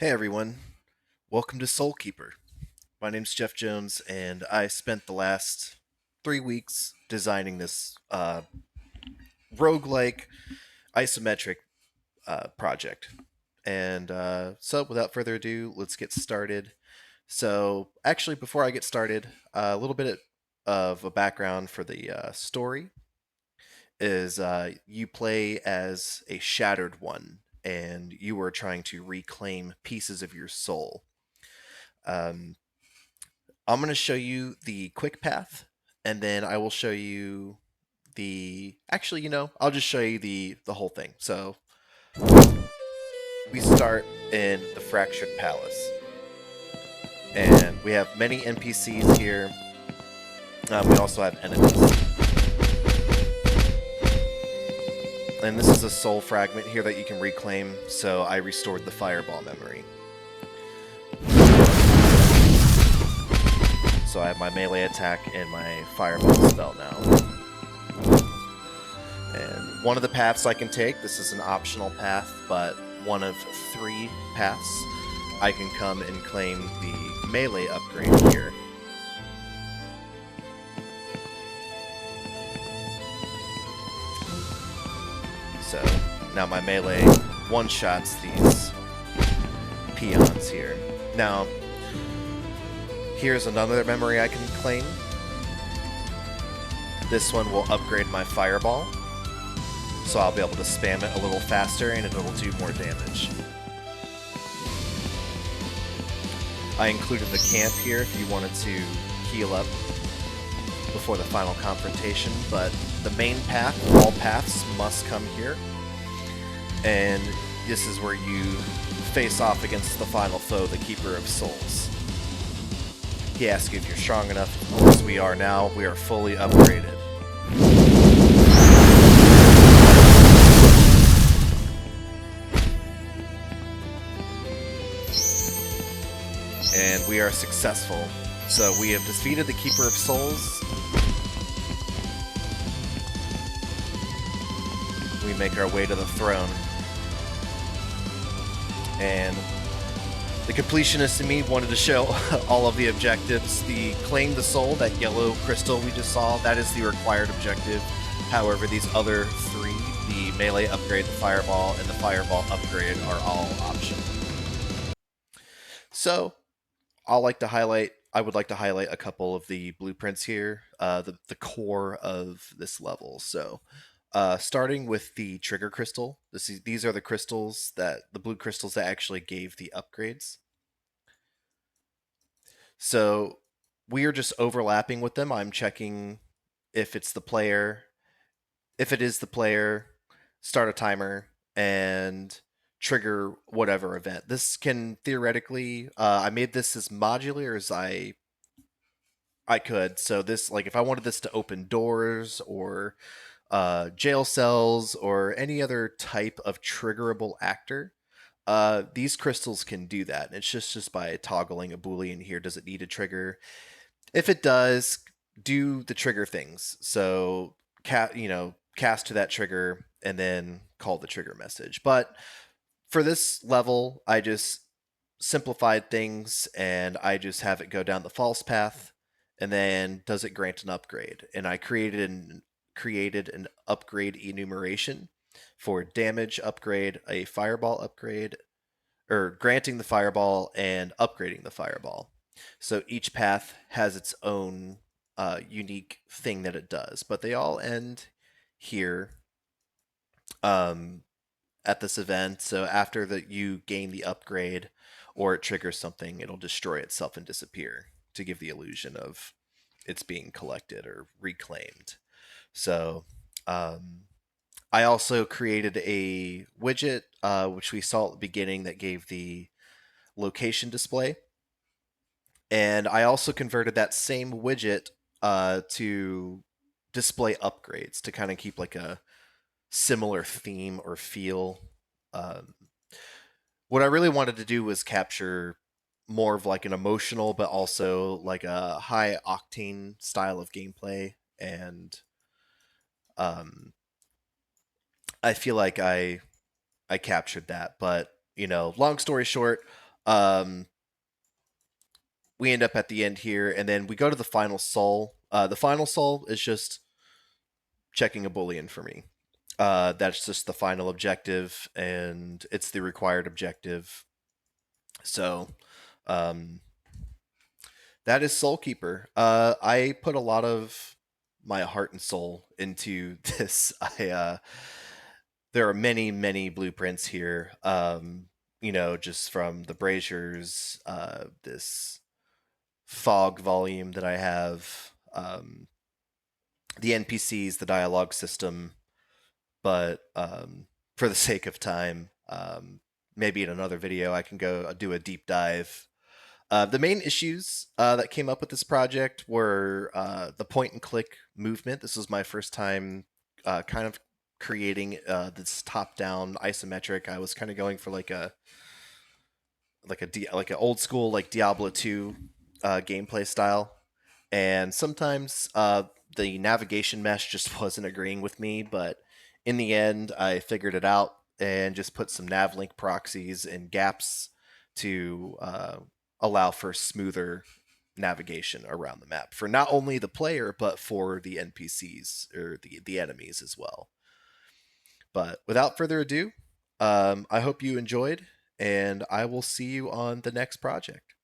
Hey everyone, welcome to Soulkeeper. My name's Jeff Jones, and I spent the last 3 weeks designing this roguelike isometric project. And without further ado, let's get started. So, actually, before I get started, a little bit of a background for the story is you play as a shattered one, and you are trying to reclaim pieces of your soul. Um, I'm going to show you the quick path, and then I will show you the. Actually, I'll just show you the whole thing. So we start in the Fractured Palace, and we have many NPCs here. We also have enemies, and this is a soul fragment here that you can reclaim. So I restored the Fireball memory. So I have my melee attack and my Fireball spell now. And one of the paths I can take, this is an optional path, but one of 3 paths, I can come and claim the melee upgrade here. So now my melee one-shots these peons here. Now, here's another memory I can claim. This one will upgrade my Fireball, so I'll be able to spam it a little faster and it'll do more damage. I included the camp here if you wanted to heal up before the final confrontation, but the main path, all paths must come here, and this is where you face off against the final foe, the Keeper of Souls. He asks you if you're strong enough. Of course we are now. We are fully upgraded. And we are successful. So we have defeated the Keeper of Souls. We make our way to the throne. And the completionist in me wanted to show all of the objectives. The claim the soul, that yellow crystal we just saw, that is the required objective. However, these other 3, the melee upgrade, the fireball, and the fireball upgrade, are all optional. So, I would like to highlight a couple of the blueprints here, the core of this level. So, starting with the trigger crystal, these are the blue crystals that actually gave the upgrades. So we are just overlapping with them. I'm checking if it's the player. If it is the player, start a timer and trigger whatever event. This can theoretically, I made this as modular as I could. So this, like, if I wanted this to open doors or jail cells or any other type of triggerable actor, these crystals can do that. And it's just by toggling a boolean here. Does it need a trigger? If it does, do the trigger things. So cast to that trigger and then call the trigger message. But for this level, I just simplified things and I just have it go down the false path, and then does it grant an upgrade? And I created an upgrade enumeration for damage upgrade, a fireball upgrade, or granting the fireball and upgrading the fireball. So each path has its own unique thing that it does, but they all end here at this event. So after that, you gain the upgrade or it triggers something, it'll destroy itself and disappear to give the illusion of it's being collected or reclaimed. So I also created a widget, which we saw at the beginning, that gave the location display. And I also converted that same widget to display upgrades to kind of keep like a similar theme or feel. Um, what I really wanted to do was capture more of like an emotional, but also like a high octane style of gameplay. And um, I feel like I captured that. But long story short, Um, we end up at the end here, and then we go to the final sol. The final sol is just checking a boolean for me. That's just the final objective, and it's the required objective. So um, that is Soulkeeper. I put a lot of my heart and soul into this. There are many, many blueprints here. Just from the braziers, this fog volume that I have, the NPCs, the dialogue system. But for the sake of time, maybe in another video I can go do a deep dive. The main issues that came up with this project were the point and click movement. This was my first time kind of creating this top down isometric. I was kind of going for like an old school like Diablo 2 gameplay style, and sometimes the navigation mesh just wasn't agreeing with me. But in the end, I figured it out and just put some navlink proxies and gaps to allow for smoother navigation around the map for not only the player but for the NPCs or the enemies as well. But without further ado, I hope you enjoyed, and I will see you on the next project.